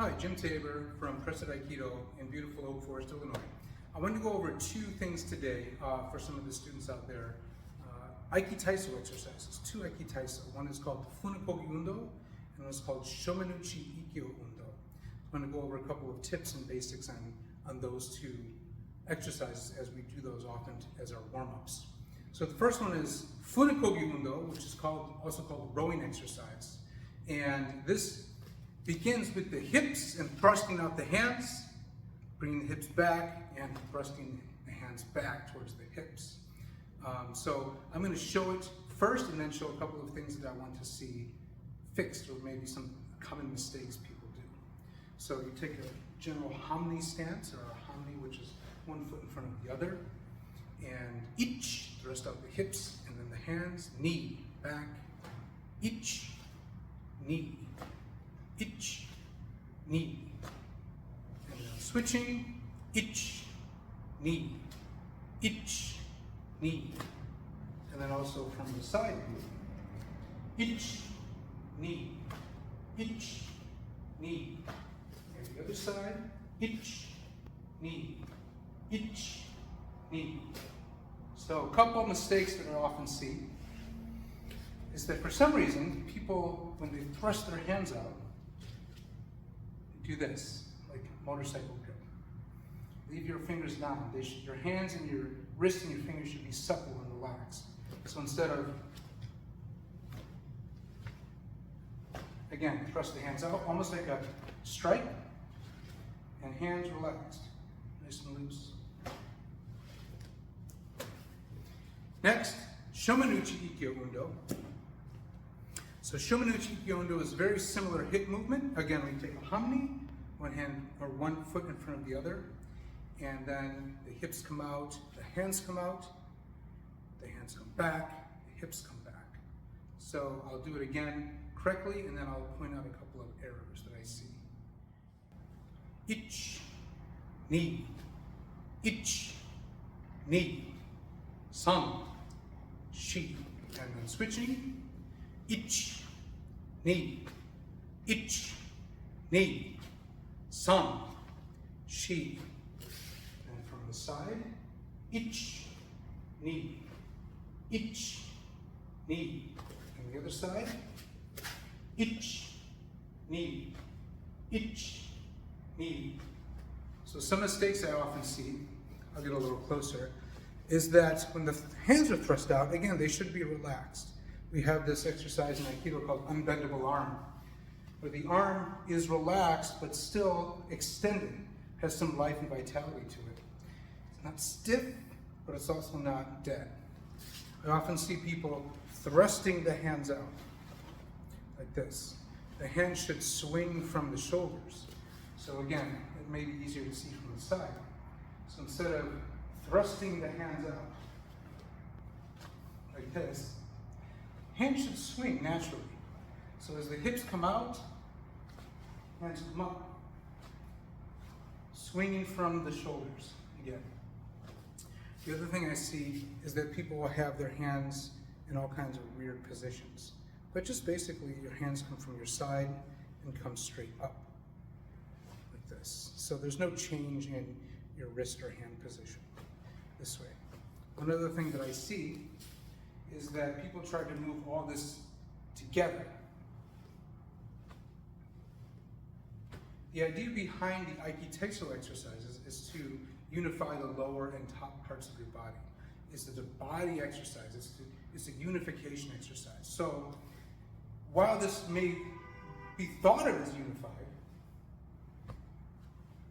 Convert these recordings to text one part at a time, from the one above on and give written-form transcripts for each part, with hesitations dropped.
Hi, Jim Tabor from Crescent Aikido in beautiful Oak Forest, Illinois. I wanted to go over two things today for some of the students out there. Aiki Taiso exercises, two Aiki Taiso. One is called Funkogi Undo, and one is called Shomenuchi Ikkyo Undo. I'm going to go over a couple of tips and basics on those two exercises as we do those often as our warm-ups. So the first one is Funkogi Undo, which is also called rowing exercise. And this begins with the hips and thrusting out the hands, bringing the hips back and thrusting the hands back towards the hips. So I'm going to show it first and then show a couple of things that I want to see fixed, or maybe some common mistakes people do. So you take a general hamni stance, or a hamni, which is one foot in front of the other, and ich, thrust out the hips, and then the hands, knee, back, ich, knee, ich, knee, and then switching, ich, knee, ich, knee, and then also from the side view, ich, knee, ich, knee, and the other side, ich, knee, ich, knee. So a couple of mistakes that I often see is that for some reason, people, when they thrust their hands out, do this, like motorcycle grip. Leave your fingers down. Your hands and your wrists and your fingers should be supple and relaxed. So instead of, again, thrust the hands out, almost like a strike, and hands relaxed, nice and loose. Next, Shomenuchi Ikkyo Undo. So Shomenuchi Ikkyo Undo is a very similar hip movement. Again, we take a hamni, one hand or one foot in front of the other, and then the hips come out, the hands come out, the hands come back, the hips come back. So I'll do it again correctly, and then I'll point out a couple of errors that I see. Ich, knee, ich, knee, san, shi, and then switching, ich, knee, ich, knee, san, shi, and from the side, ich, knee, ich, knee, and the other side, ich, knee, ich, knee. So some mistakes I often see, I'll get a little closer, is that when the hands are thrust out, again, they should be relaxed. We have this exercise in Aikido called unbendable arm, where the arm is relaxed but still extended, has some life and vitality to it. It's not stiff, but it's also not dead. I often see people thrusting the hands out, like this. The hands should swing from the shoulders. So again, it may be easier to see from the side. So instead of thrusting the hands out like this, hands should swing naturally. So as the hips come out, hands come up, swinging from the shoulders again. The other thing I see is that people will have their hands in all kinds of weird positions. But just basically, your hands come from your side and come straight up, like this. So there's no change in your wrist or hand position this way. One other thing that I see is that people try to move all this together. The idea behind the Aiki Taiso exercises is to unify the lower and top parts of your body. It's a body exercise, it's a unification exercise. So while this may be thought of as unified,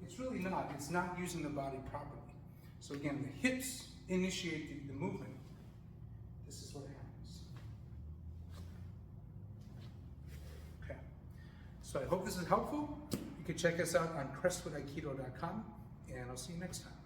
it's really not. It's not using the body properly. So again, the hips initiate the movement. This is what happens. Okay. So I hope this is helpful. You can check us out on crestwoodaikido.com, and I'll see you next time.